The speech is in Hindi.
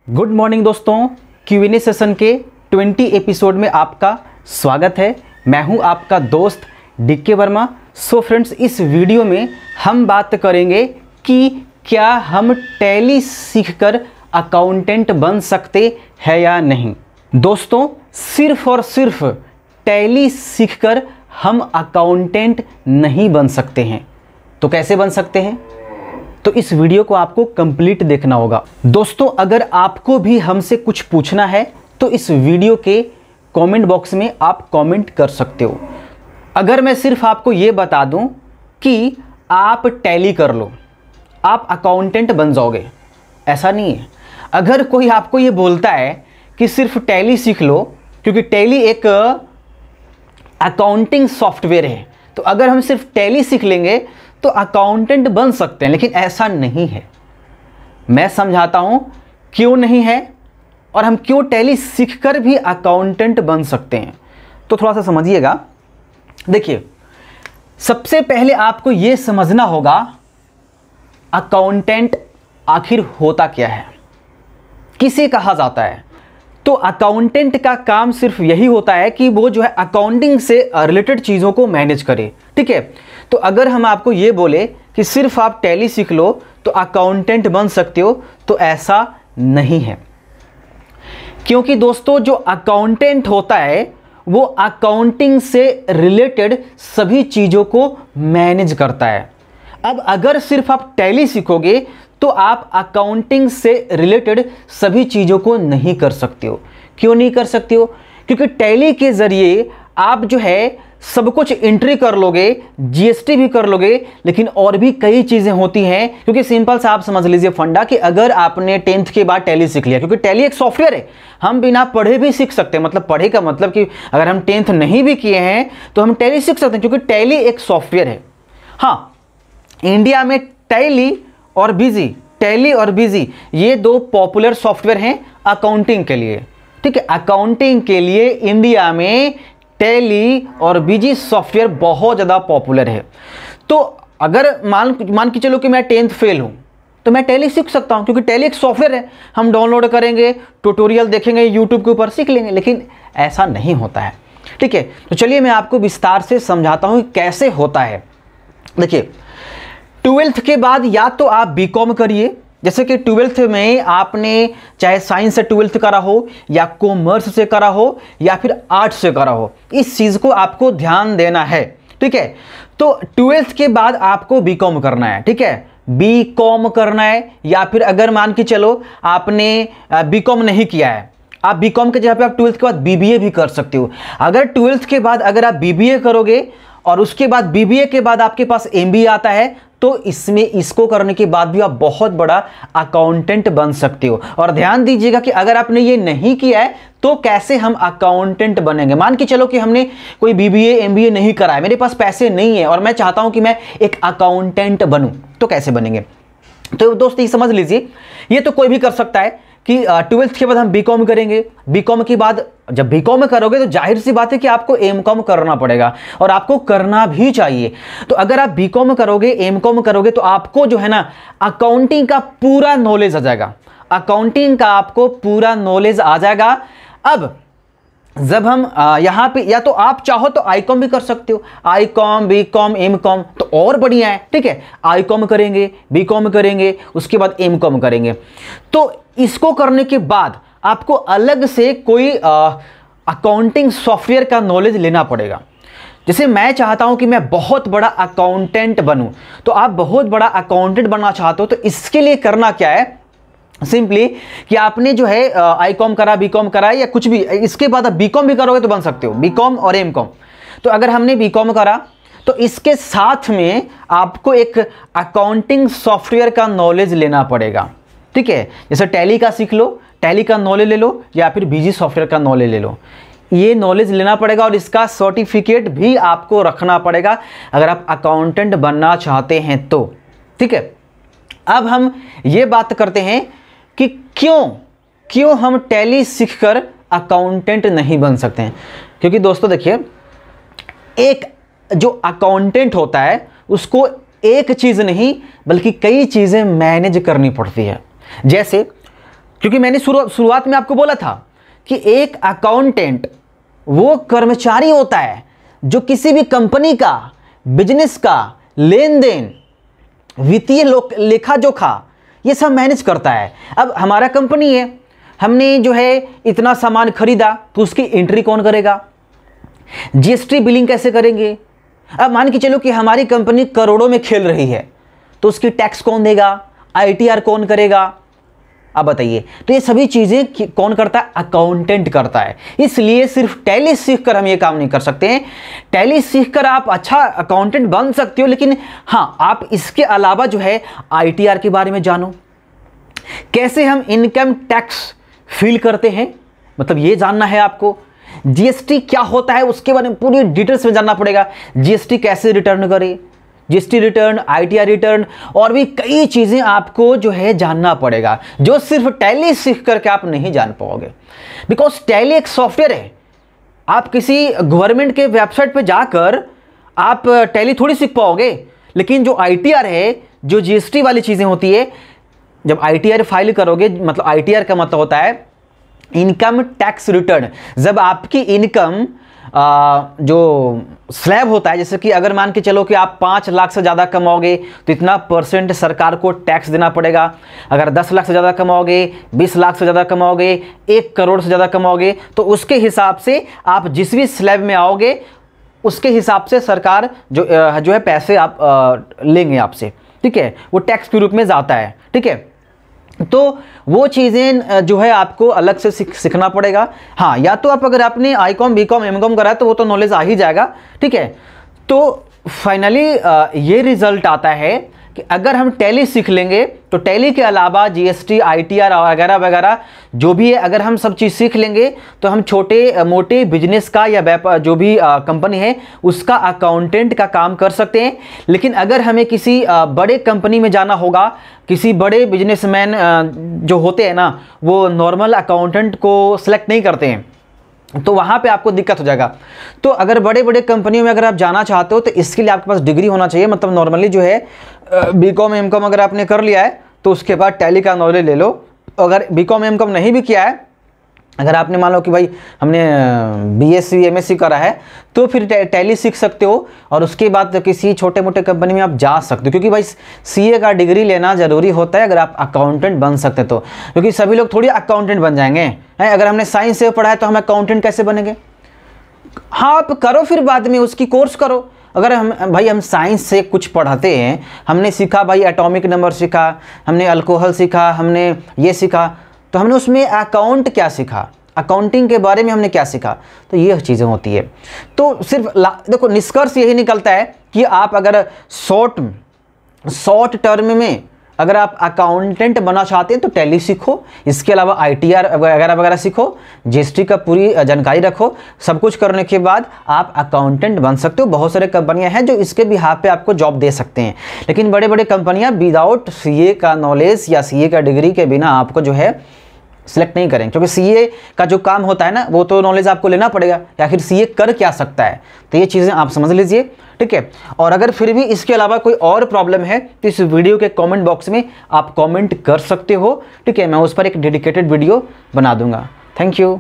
गुड मॉर्निंग दोस्तों, Q&A सेशन के 20 एपिसोड में आपका स्वागत है। मैं हूं आपका दोस्त DK वर्मा। सो फ्रेंड्स, इस वीडियो में हम बात करेंगे कि क्या हम टैली सीखकर अकाउंटेंट बन सकते हैं या नहीं। दोस्तों, सिर्फ और सिर्फ टैली सीखकर हम अकाउंटेंट नहीं बन सकते हैं। तो कैसे बन सकते हैं? तो इस वीडियो को आपको कंप्लीट देखना होगा। दोस्तों, अगर आपको भी हमसे कुछ पूछना है तो इस वीडियो के कमेंट बॉक्स में आप कमेंट कर सकते हो। अगर मैं सिर्फ आपको ये बता दूं कि आप टैली कर लो, आप अकाउंटेंट बन जाओगे, ऐसा नहीं है। अगर कोई आपको ये बोलता है कि सिर्फ टैली सीख लो, क्योंकि टैली एक अकाउंटिंग सॉफ्टवेयर है, तो अगर हम सिर्फ टैली सीख लेंगे तो अकाउंटेंट बन सकते हैं, लेकिन ऐसा नहीं है। मैं समझाता हूं क्यों नहीं है और हम क्यों टैली सीखकर भी अकाउंटेंट बन सकते हैं। तो थोड़ा सा समझिएगा। देखिए, सबसे पहले आपको यह समझना होगा अकाउंटेंट आखिर होता क्या है, किसे कहा जाता है। तो अकाउंटेंट का काम सिर्फ यही होता है कि वो जो है अकाउंटिंग से रिलेटेड चीज़ों को मैनेज करे, ठीक है। तो अगर हम आपको ये बोले कि सिर्फ आप टैली सीख लो तो अकाउंटेंट बन सकते हो, तो ऐसा नहीं है। क्योंकि दोस्तों, जो अकाउंटेंट होता है वो अकाउंटिंग से रिलेटेड सभी चीज़ों को मैनेज करता है। अब अगर सिर्फ आप टैली सीखोगे तो आप अकाउंटिंग से रिलेटेड सभी चीज़ों को नहीं कर सकते हो। क्यों नहीं कर सकते हो? क्योंकि टैली के ज़रिए आप जो है सब कुछ एंट्री कर लोगे, जीएसटी भी कर लोगे, लेकिन और भी कई चीज़ें होती हैं। क्योंकि सिंपल सा आप समझ लीजिए फंडा कि अगर आपने 10th के बाद टैली सीख लिया, क्योंकि टैली एक सॉफ्टवेयर है, हम बिना पढ़े भी सीख सकते हैं। मतलब पढ़े का मतलब कि अगर हम 10th नहीं भी किए हैं तो हम टैली सीख सकते हैं, क्योंकि टैली एक सॉफ्टवेयर है। हाँ, इंडिया में टैली और बिजी ये दो पॉपुलर सॉफ्टवेयर हैं अकाउंटिंग के लिए, ठीक है। अकाउंटिंग के लिए इंडिया में टैली और बिजी सॉफ्टवेयर बहुत ज़्यादा पॉपुलर है। तो अगर मान के चलो कि मैं 10th फेल हूँ तो मैं टैली सीख सकता हूँ, क्योंकि टैली एक सॉफ्टवेयर है। हम डाउनलोड करेंगे, ट्यूटोरियल देखेंगे, यूट्यूब के ऊपर सीख लेंगे, लेकिन ऐसा नहीं होता है, ठीक है। तो चलिए मैं आपको विस्तार से समझाता हूँ कैसे होता है। देखिए, 12th के बाद या तो आप बीकॉम करिए, जैसे कि 12th में आपने चाहे साइंस से 12th करा हो या कॉमर्स से करा हो या फिर आर्ट्स से करा हो, इस चीज़ को आपको ध्यान देना है, ठीक है। तो 12th के बाद आपको बीकॉम करना है, ठीक है। बीकॉम करना है, या फिर अगर मान के चलो आपने बीकॉम नहीं किया है, आप बीकॉम के जगह पे आप 12th के बाद बीबीए भी कर सकते हो। अगर 12th के बाद अगर आप बीबीए करोगे और उसके बाद बीबीए के बाद आपके पास एमबीए आता है, तो इसमें इसको करने के बाद भी आप बहुत बड़ा अकाउंटेंट बन सकते हो। और ध्यान दीजिएगा कि अगर आपने ये नहीं किया है तो कैसे हम अकाउंटेंट बनेंगे। मान के चलो कि हमने कोई बीबीए एमबीए नहीं करा है, मेरे पास पैसे नहीं है और मैं चाहता हूं कि मैं एक अकाउंटेंट बनूं, तो कैसे बनेंगे? तो दोस्तों, ये समझ लीजिए, ये तो कोई भी कर सकता है कि 12th के बाद हम बीकॉम करेंगे। बीकॉम के बाद जब बीकॉम करोगे तो जाहिर सी बात है कि आपको एमकॉम करना पड़ेगा, और आपको करना भी चाहिए। तो अगर आप बीकॉम करोगे, एमकॉम करोगे, तो आपको जो है ना अकाउंटिंग का पूरा नॉलेज आ जाएगा। अकाउंटिंग का आपको पूरा नॉलेज आ जाएगा। अब जब हम यहाँ पे, या तो आप चाहो तो आईकॉम भी कर सकते हो, आईकॉम, बीकॉम, एमकॉम, तो और बढ़िया है, ठीक है। आईकॉम करेंगे, बीकॉम करेंगे, उसके बाद एमकॉम करेंगे। तो इसको करने के बाद आपको अलग से कोई अकाउंटिंग सॉफ्टवेयर का नॉलेज लेना पड़ेगा। जैसे मैं चाहता हूं कि मैं बहुत बड़ा अकाउंटेंट बनूं, तो आप बहुत बड़ा अकाउंटेंट बनना चाहते हो तो इसके लिए करना क्या है? सिंपली कि आपने जो है आईकॉम करा, बीकॉम करा या कुछ भी, इसके बाद आप बीकॉम भी करोगे तो बन सकते हो, बीकॉम और एमकॉम। तो अगर हमने बीकॉम करा तो इसके साथ में आपको एक अकाउंटिंग सॉफ्टवेयर का नॉलेज लेना पड़ेगा, ठीक है। जैसे टैली का सीख लो, टैली का नॉलेज ले लो, या फिर बिजी सॉफ्टवेयर का नॉलेज ले लो। ये नॉलेज लेना पड़ेगा और इसका सर्टिफिकेट भी आपको रखना पड़ेगा अगर आप अकाउंटेंट बनना चाहते हैं तो, ठीक है। अब हम ये बात करते हैं कि क्यों हम टैली सीखकर अकाउंटेंट नहीं बन सकते हैं। क्योंकि दोस्तों देखिए, एक जो अकाउंटेंट होता है उसको एक चीज़ नहीं बल्कि कई चीज़ें मैनेज करनी पड़ती है। जैसे क्योंकि मैंने शुरुआत में आपको बोला था कि एक अकाउंटेंट वो कर्मचारी होता है जो किसी भी कंपनी का, बिजनेस का लेन देन, वित्तीय लेखा जोखा ये सब मैनेज करता है। अब हमारा कंपनी है, हमने जो है इतना सामान खरीदा तो उसकी एंट्री कौन करेगा, जीएसटी बिलिंग कैसे करेंगे। अब मान के चलो कि हमारी कंपनी करोड़ों में खेल रही है तो उसकी टैक्स कौन देगा, आईटीआर कौन करेगा। अब बताइए, तो ये सभी चीज़ें कौन करता है, अकाउंटेंट करता है। इसलिए सिर्फ टैली सीखकर हम ये काम नहीं कर सकते हैं। टैली सीखकर आप अच्छा अकाउंटेंट बन सकते हो, लेकिन हाँ, आप इसके अलावा जो है आईटीआर के बारे में जानो, कैसे हम इनकम टैक्स फील करते हैं, मतलब ये जानना है आपको। जीएसटी क्या होता है उसके बारे में पूरी डिटेल्स में जानना पड़ेगा। जीएसटी कैसे रिटर्न करें, जीएसटी रिटर्न, आईटीआर रिटर्न, और भी कई चीज़ें आपको जो है जानना पड़ेगा, जो सिर्फ टैली सीख करके आप नहीं जान पाओगे। बिकॉज टैली एक सॉफ्टवेयर है। आप किसी गवर्नमेंट के वेबसाइट पे जाकर आप टैली थोड़ी सीख पाओगे, लेकिन जो आईटीआर है, जो जीएसटी वाली चीज़ें होती है, जब आईटीआर फाइल करोगे, मतलब आईटीआर का मतलब होता है इनकम टैक्स रिटर्न। जब आपकी इनकम जो स्लैब होता है, जैसे कि अगर मान के चलो कि आप 5 लाख से ज़्यादा कमाओगे तो इतना % सरकार को टैक्स देना पड़ेगा। अगर 10 लाख से ज़्यादा कमाओगे, 20 लाख से ज़्यादा कमाओगे, 1 करोड़ से ज़्यादा कमाओगे, तो उसके हिसाब से आप जिस भी स्लैब में आओगे उसके हिसाब से सरकार जो है पैसे आप लेंगे आपसे, ठीक है, वो टैक्स के रूप में जाता है, ठीक है। तो वो चीज़ें जो है आपको अलग से सीखना पड़ेगा। हाँ, या तो आप अगर आपने आईकॉम, बीकॉम, एमकॉम करा है तो वो तो नॉलेज आ ही जाएगा, ठीक है। तो फाइनली ये रिजल्ट आता है कि अगर हम टैली सीख लेंगे तो टैली के अलावा जीएसटी, आईटीआर वगैरह वगैरह जो भी है, अगर हम सब चीज़ सीख लेंगे तो हम छोटे मोटे बिजनेस का या व्यापार जो भी कंपनी है उसका अकाउंटेंट का काम कर सकते हैं। लेकिन अगर हमें किसी बड़े कंपनी में जाना होगा, किसी बड़े बिजनेसमैन जो होते हैं ना, वो नॉर्मल अकाउंटेंट को सिलेक्ट नहीं करते हैं, तो वहाँ पे आपको दिक्कत हो जाएगा। तो अगर बड़े बड़े कंपनियों में अगर आप जाना चाहते हो तो इसके लिए आपके पास डिग्री होना चाहिए। मतलब नॉर्मली जो है बीकॉम, एमकॉम अगर आपने कर लिया है तो उसके बाद टैली का नॉलेज ले लो। अगर बीकॉम, एमकॉम नहीं भी किया है, अगर आपने मान लो कि भाई हमने बीएससी, एमएससी करा है, तो फिर टैली सीख सकते हो और उसके बाद किसी छोटे मोटे कंपनी में आप जा सकते हो। क्योंकि भाई सीए का डिग्री लेना ज़रूरी होता है अगर आप अकाउंटेंट बन सकते तो, क्योंकि सभी लोग थोड़ी अकाउंटेंट बन जाएंगे हैं। अगर हमने साइंस से पढ़ा है तो हम अकाउंटेंट कैसे बनेंगे। हाँ, आप करो, फिर बाद में उसकी कोर्स करो। अगर हम साइंस से कुछ पढ़ाते हैं, हमने सीखा भाई एटॉमिक नंबर सीखा, हमने अल्कोहल सीखा, हमने ये सीखा, तो हमने उसमें अकाउंट क्या सीखा, अकाउंटिंग के बारे में हमने क्या सीखा, तो ये चीज़ें होती है। तो सिर्फ देखो, निष्कर्ष यही निकलता है कि आप अगर शॉर्ट टर्म में अगर आप अकाउंटेंट बनना चाहते हैं तो टैली सीखो, इसके अलावा आईटीआर वगैरह वगैरह सीखो, जीएसटी का पूरी जानकारी रखो। सब कुछ करने के बाद आप अकाउंटेंट बन सकते हो। बहुत सारे कंपनियां हैं जो इसके बिहाफ पे आपको जॉब दे सकते हैं, लेकिन बड़े बड़े कंपनियां विदाउट सीए का नॉलेज या सीए का डिग्री के बिना आपको जो है सिलेक्ट नहीं करेंगे। क्योंकि सीए का जो काम होता है ना, वो तो नॉलेज आपको लेना पड़ेगा, या फिर सीए कर क्या सकता है, तो ये चीज़ें आप समझ लीजिए, ठीक है। और अगर फिर भी इसके अलावा कोई और प्रॉब्लम है तो इस वीडियो के कमेंट बॉक्स में आप कमेंट कर सकते हो, ठीक है। मैं उस पर एक डेडिकेटेड वीडियो बना दूंगा। Thank you.